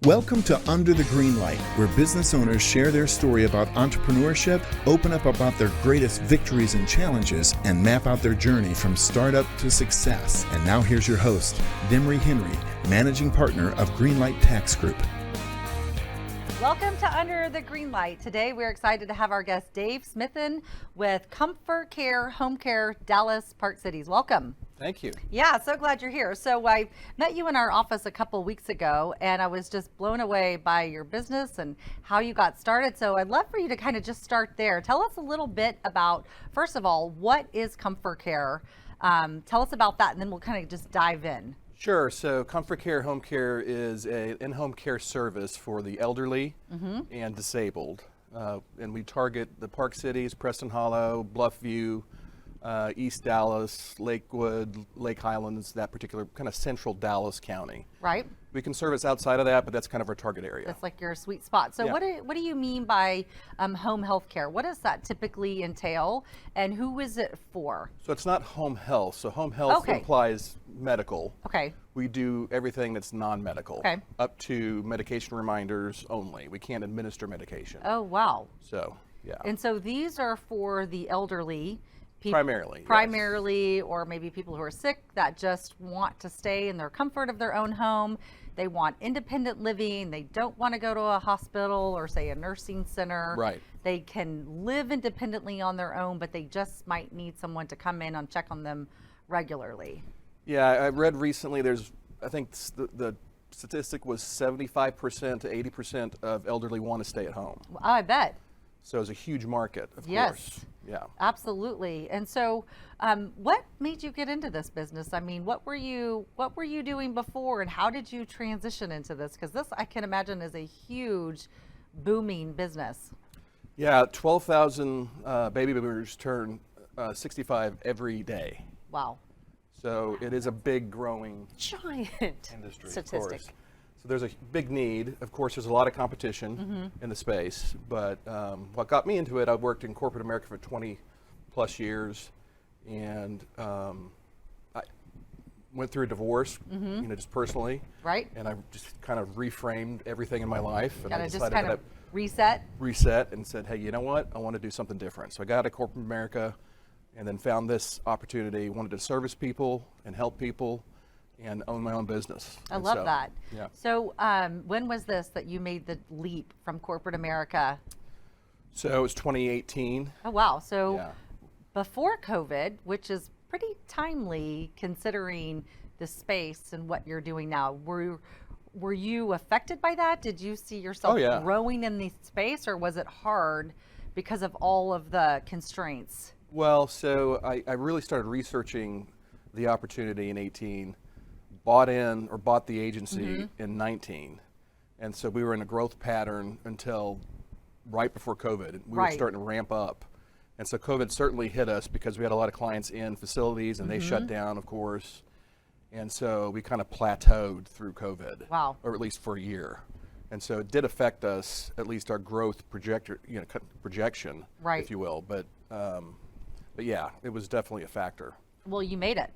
Welcome to Under the Greenlight, where business owners share their story about entrepreneurship, open up about their greatest victories and challenges, and map out their journey from startup to success. And now here's your host, Dimry Henry, Managing Partner of Greenlight Tax Group. Welcome to Under the Greenlight. Today we're excited to have our guest Dave Smithen with Comforcare Home Care, Dallas, Park Cities. Welcome. Thank you. Yeah, so glad you're here. So I met you in our office a couple weeks ago, and I was just blown away by your business and how you got started. So I'd love for you to kind of just start there. Tell us a little bit about, first of all, what is Comforcare? Tell us about that, and then we'll kind of just dive in. Sure. So Comforcare Home Care is an in-home care service for the elderly and disabled. And we target the Park Cities, Preston Hollow, Bluffview, East Dallas, Lakewood, Lake Highlands, that particular kind of central Dallas County. Right. We can service outside of that, but that's kind of our target area. That's like your sweet spot. So Yeah. what do you mean by home health care? What does that typically entail, and who is it for? So it's not home health. So home health Okay. implies medical. Okay. We do everything that's non-medical, Okay. up to medication reminders only. We can't administer medication. Oh, wow. So, yeah. And so these are for the elderly. Primarily, yes. Primarily, or maybe people who are sick that just want to stay in their comfort of their own home. They want independent living. They don't want to go to a hospital or, say, a nursing center. Right. They can live independently on their own, but they just might need someone to come in and check on them regularly. Yeah, I read recently I think the statistic was 75% to 80% of elderly want to stay at home. Well, I bet. So it's a huge market, of Yes. course. Yeah. Absolutely. And so what made you get into this business? I mean, what were you doing before, and how did you transition into this? Because this, I can imagine, is a huge booming business. Yeah, 12,000 baby boomers turn 65 every day. Wow. So it is a big growing Giant industry, statistic. of course. So there's a big need. Of course, there's a lot of competition in the space. But what got me into it, I worked in corporate America for 20 plus years, and I went through a divorce, just personally. Right. And I just kind of reframed everything in my life. And Got I to just decided kind that of reset. reset and said, hey, you know what? I want to do something different. So I got out of corporate America and then found this opportunity, wanted to service people and help people and own my own business. I love that. Yeah. So when was this that you made the leap from corporate America? So it was 2018. Oh, wow. So Yeah. before COVID, which is pretty timely considering the space and what you're doing now, were you affected by that? Did you see yourself Oh, yeah. growing in the space, or was it hard because of all of the constraints? Well, so I really started researching the opportunity in 18, bought the agency in 19. And so we were in a growth pattern until right before COVID. We were Right. starting to ramp up. And so COVID certainly hit us because we had a lot of clients in facilities and they shut down, of course. And so we kind of plateaued through COVID. Wow. Or at least for a year. And so it did affect us, at least our growth projection, Right. if you will. But yeah, it was definitely a factor. Well, you made it.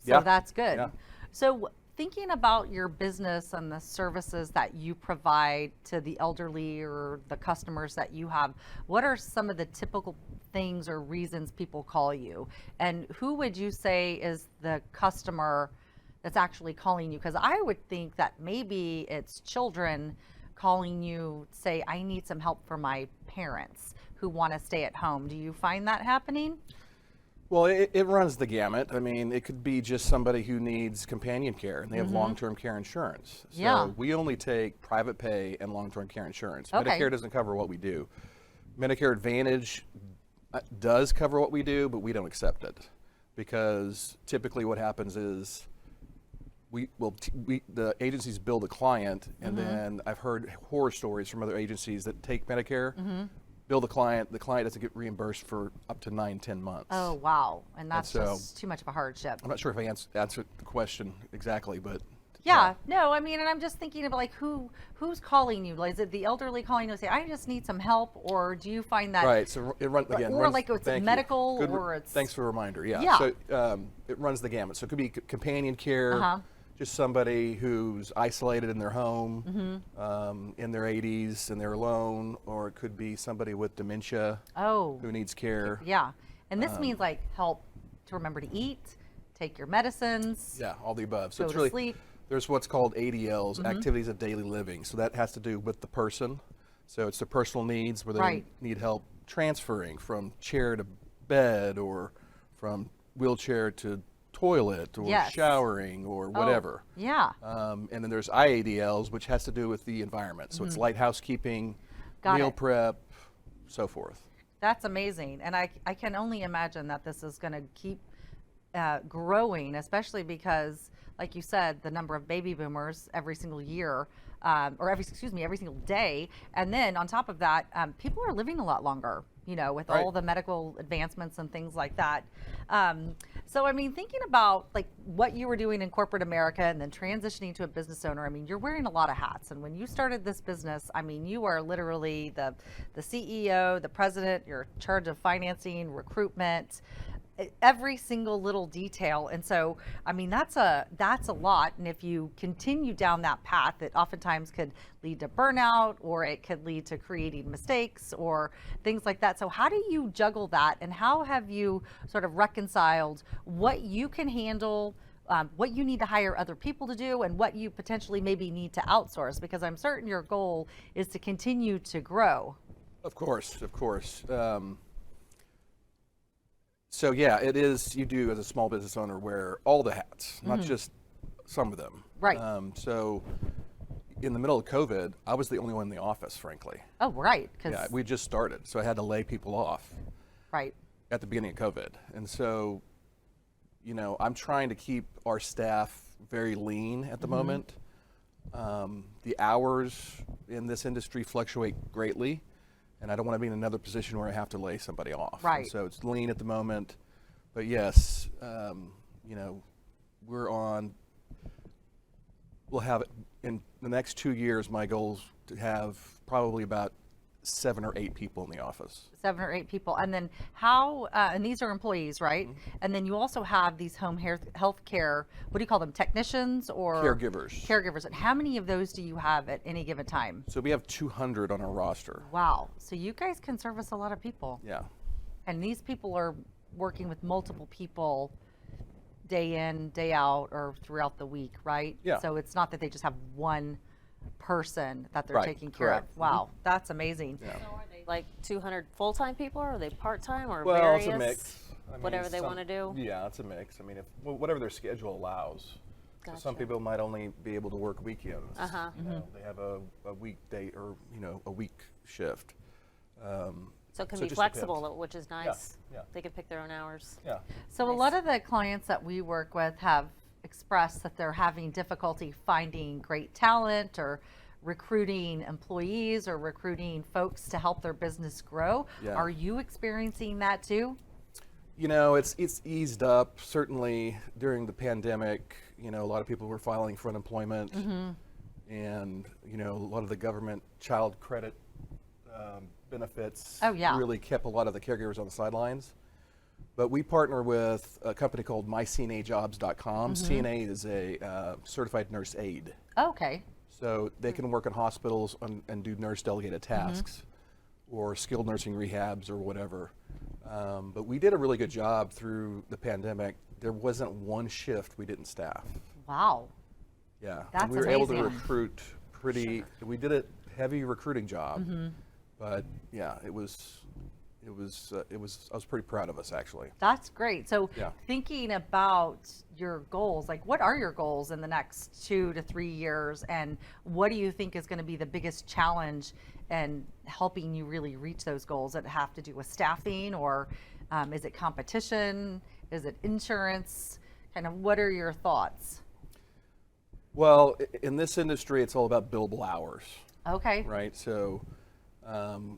So Yeah. that's good. Yeah. So thinking about your business and the services that you provide to the elderly or the customers that you have, what are some of the typical things or reasons people call you? And who would you say is the customer that's actually calling you? Because I would think that maybe it's children calling you, say, I need some help for my parents who want to stay at home. Do you find that happening? Well, it runs the gamut. I mean, it could be just somebody who needs companion care and they have long-term care insurance. So Yeah. we only take private pay and long-term care insurance. Okay. Medicare doesn't cover what we do. Medicare Advantage does cover what we do, but we don't accept it because typically what happens is the agencies bill the client, and then I've heard horror stories from other agencies that take Medicare, bill the client doesn't get reimbursed for up to 9-10 months. Oh, wow. And that's so- just too much of a hardship. I'm not sure if I answered the question exactly, but Yeah, no, I mean, and I'm just thinking of like who's calling you? Like, is it the elderly calling you and say, I just need some help, or do you find that right. So it runs again. or runs, like it's thank you. medical Good or it's thanks for a reminder. Yeah. Yeah. So it runs the gamut. So it could be companion care, just somebody who's isolated in their home, in their 80s, and they're alone, or it could be somebody with dementia who needs care. Yeah. And this means like help to remember to eat, take your medicines. Yeah, all the above. So go it's to really, sleep. there's what's called ADLs, activities of daily living. So that has to do with the person. So it's the personal needs where they need help transferring from chair to bed, or from wheelchair to toilet, or showering, or whatever. Yeah. And then there's IADLs, which has to do with the environment. So it's light housekeeping, meal prep, so forth. That's amazing. And I can only imagine that this is going to keep growing, especially because, like you said, the number of baby boomers every single year, or every single day. And then on top of that, people are living a lot longer, you know, with all the medical advancements and things like that. So, I mean, thinking about like what you were doing in corporate America and then transitioning to a business owner, I mean, you're wearing a lot of hats. And when you started this business, I mean, you are literally the CEO, the president, you're in charge of financing, recruitment, every single little detail. And so, I mean, that's a lot. And if you continue down that path, it oftentimes could lead to burnout, or it could lead to creating mistakes or things like that. So how do you juggle that? And how have you sort of reconciled what you can handle, what you need to hire other people to do, and what you potentially maybe need to outsource? Because I'm certain your goal is to continue to grow. Of course, of course. So yeah, it is, you do as a small business owner wear all the hats, not just some of them. Right. So in the middle of COVID, I was the only one in the office, frankly. Oh, right. Yeah, we just started, so I had to lay people off. Right. At the beginning of COVID. And so, you know, I'm trying to keep our staff very lean at the moment. The hours in this industry fluctuate greatly, and I don't want to be in another position where I have to lay somebody off. Right. And so it's lean at the moment. But yes, you know, we'll have, in the next 2 years, my goal is to have probably about 7 or 8 people in the office. 7 or 8 people. And then how, and these are employees, right? And then you also have these home health care, what do you call them, technicians or? Caregivers. Caregivers. And how many of those do you have at any given time? So we have 200 on our roster. Wow. So you guys can service a lot of people. Yeah. And these people are working with multiple people day in, day out, or throughout the week, right? Yeah. So it's not that they just have one person that they're taking care correct. of. Wow, that's amazing. Yeah. So are they like 200 full-time people, or are they part-time, or Well, various? it's a mix. I mean, whatever they want to do? Yeah, it's a mix. I mean, whatever their schedule allows. Gotcha. So some people might only be able to work weekends. Uh-huh. You know, they have a weekday or, you know, a week shift. So it can so it be just flexible, depends. which is nice. Yeah. They can pick their own hours. Yeah. So a lot of the clients that we work with have expressed that they're having difficulty finding great talent, or recruiting employees, or recruiting folks to help their business grow. Yeah. Are you experiencing that too? You know, it's eased up. Certainly during the pandemic, you know, a lot of people were filing for unemployment, and, you know, a lot of the government child credit benefits really kept a lot of the caregivers on the sidelines. But we partner with a company called mycnajobs.com. CNA is a certified nurse aide. Okay. So they can work in hospitals and do nurse delegated tasks, or skilled nursing rehabs or whatever. But we did a really good job through the pandemic. There wasn't one shift we didn't staff. Wow. Yeah. That's and we were able to amazing. recruit pretty, we did a heavy recruiting job, but yeah, I was pretty proud of us, actually. That's great. So Yeah. thinking about your goals, like what are your goals in the next 2 to 3 years, and what do you think is going to be the biggest challenge in helping you really reach those goals? That have to do with staffing, or is it competition? Is it insurance? Kind of what are your thoughts? Well, in this industry, it's all about billable hours. Okay. Right? So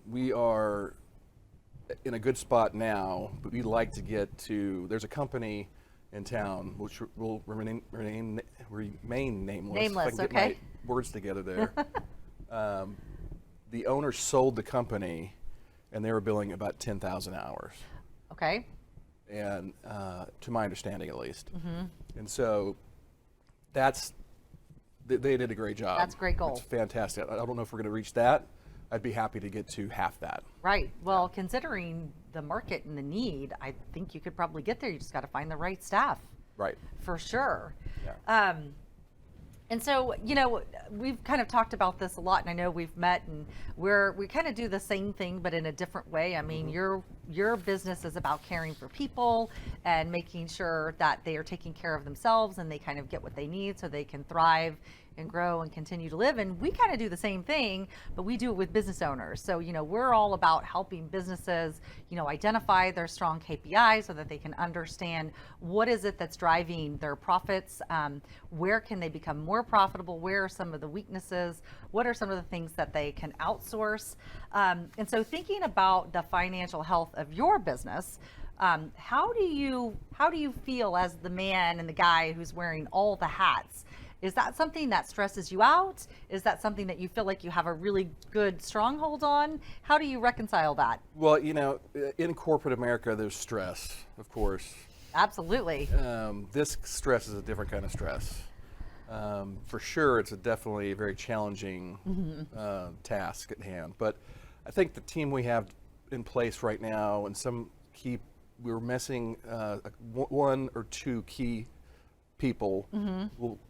we are in a good spot now, but we'd like to get to, there's a company in town which will remain nameless. Nameless, if I can get my words together there. The owner sold the company, and they were billing about 10,000 hours. Okay. And to my understanding, at least. And so they did a great job. That's a great goal. It's fantastic. I don't know if we're going to reach that. I'd be happy to get to half that. Right. Well, considering the market and the need, I think you could probably get there. You just got to find the right staff. Right. For sure. Yeah. And so, you know, we've kind of talked about this a lot, and I know we've met, and we kind of do the same thing, but in a different way. I mean, your business is about caring for people and making sure that they are taking care of themselves and they kind of get what they need so they can thrive and grow and continue to live. And we kind of do the same thing, but we do it with business owners. So, you know, we're all about helping businesses, you know, identify their strong KPIs so that they can understand what is it that's driving their profits, where can they become more profitable, where are some of the weaknesses, what are some of the things that they can outsource. And so thinking about the financial health of your business, how do you feel as the man and the guy who's wearing all the hats? Is that something that stresses you out? Is that something that you feel like you have a really good stronghold on? How do you reconcile that? Well, you know, in corporate America, there's stress, of course. Absolutely. This stress is a different kind of stress. For sure, it's definitely a very challenging task at hand. But I think the team we have in place right now, and we're missing one or two key people.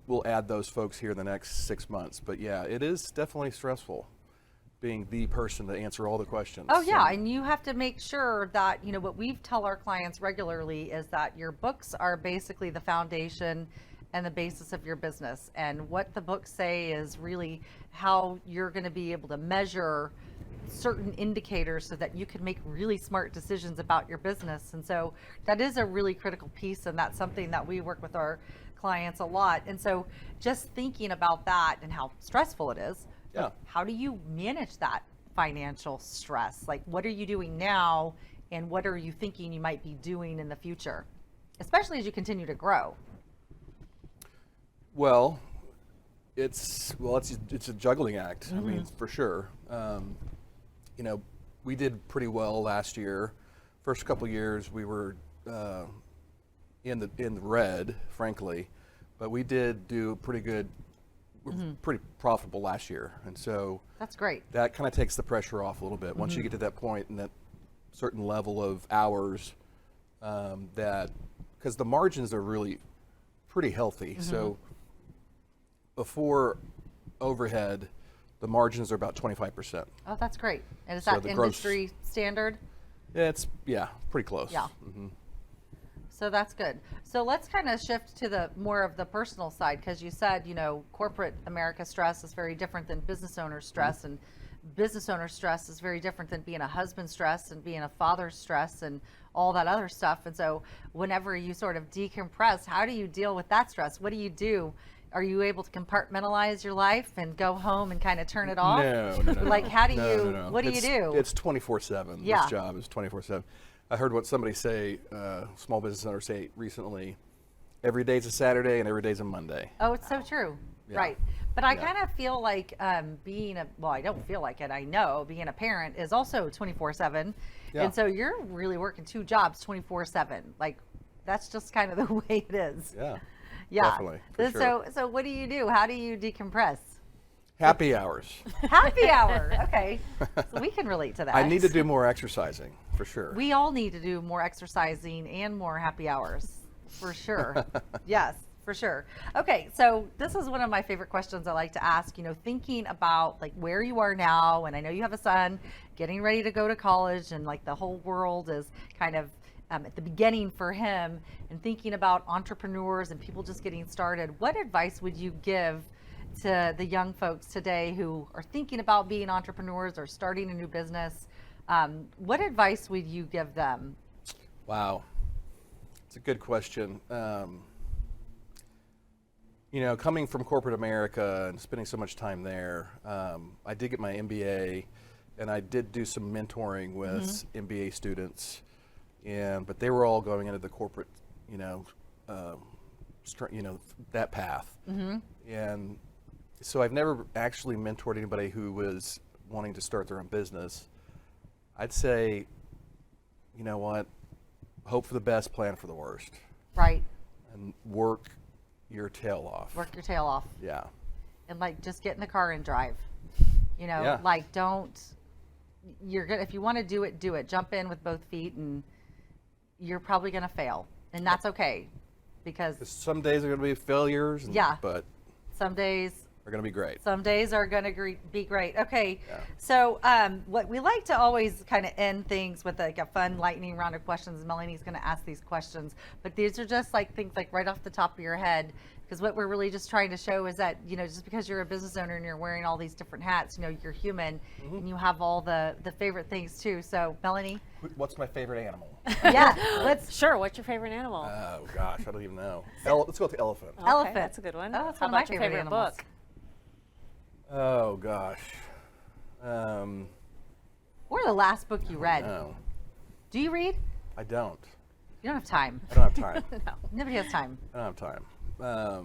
We'll add those folks here in the next 6 months. But yeah, it is definitely stressful being the person to answer all the questions. Oh yeah, and you have to make sure that, you know, what we tell our clients regularly is that your books are basically the foundation and the basis of your business. And what the books say is really how you're going to be able to measure certain indicators so that you can make really smart decisions about your business. And so that is a really critical piece, and that's something that we work with our clients a lot. And so just thinking about that and how stressful it is, Yeah. like, how do you manage that financial stress? Like, what are you doing now, and what are you thinking you might be doing in the future, especially as you continue to grow? Well, it's a juggling act. I mean, for sure. You know, we did pretty well last year. First couple of years, we were in the red, frankly, but we did do pretty good. We're pretty profitable last year, and so That's great. that kind of takes the pressure off a little bit. Once you get to that point and that certain level of hours, because the margins are really pretty healthy. So before overhead, the margins are about 25%. Oh, that's great. And is So that the gross- industry standard? It's pretty close. Yeah. So that's good. So let's kind of shift to the more of the personal side, because you said, you know, corporate America stress is very different than business owner stress, and business owner stress is very different than being a husband stress and being a father stress and all that other stuff. And so whenever you sort of decompress, how do you deal with that stress? What do you do? Are you able to compartmentalize your life and go home and kind of turn it off? No. Like, how do No, you, no. what do you do? It's 24/7. Yeah. This job is 24/7. I heard what somebody say, small business owner say recently, every day's a Saturday and every day's a Monday. Oh, it's so true. Yeah. Right. But I Yeah. kind of feel like I don't feel like it. I know being a parent is also 24/7. Yeah. And so you're really working two jobs 24/7. Like, that's just kind of the way it is. Yeah. Yeah. Definitely, for sure. So what do you do? How do you decompress? Happy hours. Happy hour. Okay. So we can relate to that. I need to do more exercising, for sure. We all need to do more exercising and more happy hours, for sure. Yes, for sure. Okay, so this is one of my favorite questions I like to ask, you know, thinking about like where you are now, and I know you have a son getting ready to go to college, and like the whole world is kind of at the beginning for him, and thinking about entrepreneurs and people just getting started. What advice would you give to the young folks today who are thinking about being entrepreneurs or starting a new business? What advice would you give them? Wow. It's a good question. You know, coming from corporate America and spending so much time there, I did get my MBA, and I did do some mentoring with MBA students, but they were all going into the corporate, that path. And so I've never actually mentored anybody who was wanting to start their own business. I'd say, you know what, hope for the best, plan for the worst. Right. And work, your tail off. Work your tail off. Yeah. And like, just get in the car and drive. You know, Yeah. like you're gonna, if you want to do it, do it. Jump in with both feet, and you're probably gonna fail. And that's okay. Because Some days are going to be failures, Yeah. but some days they're going to be great. Some days are going to be great. Okay. Yeah. So what we like to always kind of end things with like a fun lightning round of questions. Melanie's going to ask these questions, but these are just like things like right off the top of your head. Because what we're really just trying to show is that, you know, just because you're a business owner and you're wearing all these different hats, you know, you're human and you have all the favorite things too. So Melanie. What's my favorite animal? Yeah. Sure. What's your favorite animal? Oh gosh, I don't even know. Let's go with the elephant. Okay, Elephant. That's a good one. Oh, that's How one of my about your favorite favorite animals. book? Oh gosh. Or the last book you read. No, Do you read? I don't. You don't have time. I don't have time. No. Nobody has time. I don't have time. I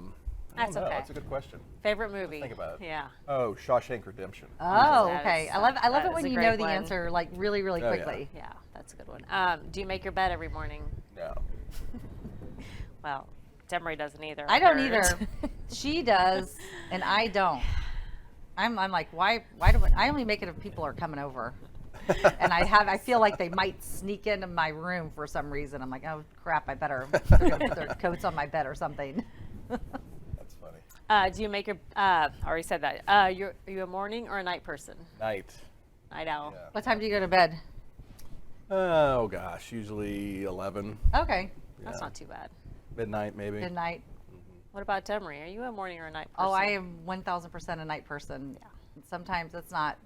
That's don't know. okay. That's a good question. Favorite movie? Think about it. Yeah. Oh, Shawshank Redemption. Oh, That okay. is- I love that it is when a you great know the one. answer like really, really Oh, yeah. quickly. Yeah, that's a good one. Do you make your bed every morning? No. Well, Demery doesn't either. I don't heard. either. She does, and I don't. I'm like, why do I only make it if people are coming over, and I feel like they might sneak into my room for some reason. I'm like, oh crap, I better put their coats on my bed or something. That's funny. Do you make your? I already said that. Are you a morning or a night person? Night. Night owl. Yeah. What time do you go to bed? Oh gosh, usually 11, Okay, That's Yeah. not too bad. midnight maybe. good night. What about Demery? Are you a morning or a night person? Oh, I am 1,000% a night person. Yeah. Sometimes it's not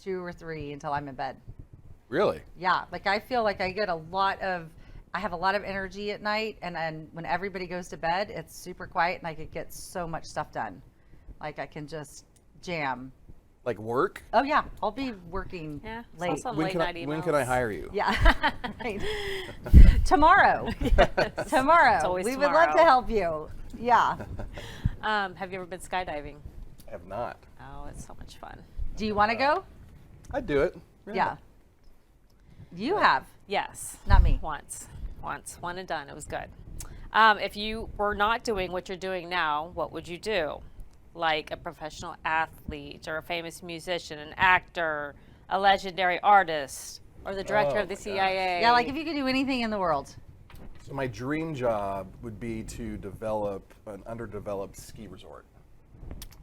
2 or 3 until I'm in bed. Really? Yeah, like I feel like I have a lot of energy at night, and then when everybody goes to bed, it's super quiet, and I could get so much stuff done. Like I can just jam. Like work? Oh yeah, I'll be working Yeah. it's late. also When late can night when can I emails. hire you? Yeah, right. Tomorrow. Tomorrow. It's always We would love to tomorrow. help you. Yeah. Have you ever been skydiving? I have not. Oh, it's so much fun. Do you want to go? I'd do it. Yeah. You have, Yes. not me. Once, one and done. It was good. If you were not doing what you're doing now, what would you do? Like a professional athlete or a famous musician, an actor, a legendary artist, or the director Oh of the my gosh. CIA? Yeah, like if you could do anything in the world. So my dream job would be to develop an underdeveloped ski resort.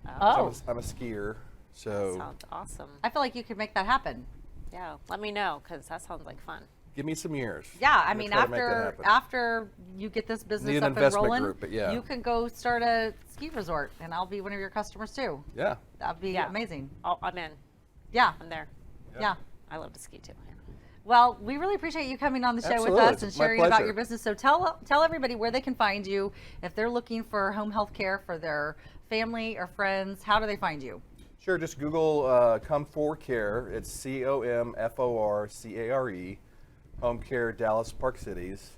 Oh. I'm a skier, so Sounds awesome. I feel like you could make that happen. Yeah, let me know because that sounds like fun. give me some years. Yeah, I I'm mean, gonna try to make that happen. after you get this business Need an up and investment rolling, group, but yeah. you can go start a ski resort, and I'll be one of your customers too. Yeah. That'd be Yeah. amazing. Oh, I'm in. Yeah, I'm there. yeah. I love to ski too. Yeah. Well, we really appreciate you coming on the show with Absolutely. us and It's my sharing about pleasure. your business. So tell everybody where they can find you if they're looking for home health care for their family or friends. How do they find you? Sure, just Google Comforcare. It's COMFORCARE, Home Care Dallas Park Cities.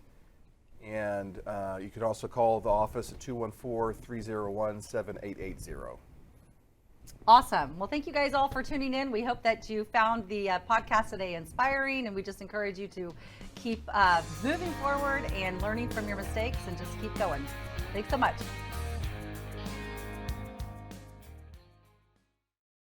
And you could also call the office at 214-301-7880. Awesome. Well, thank you guys all for tuning in. We hope that you found the podcast today inspiring, and we just encourage you to keep moving forward and learning from your mistakes and just keep going. Thanks so much.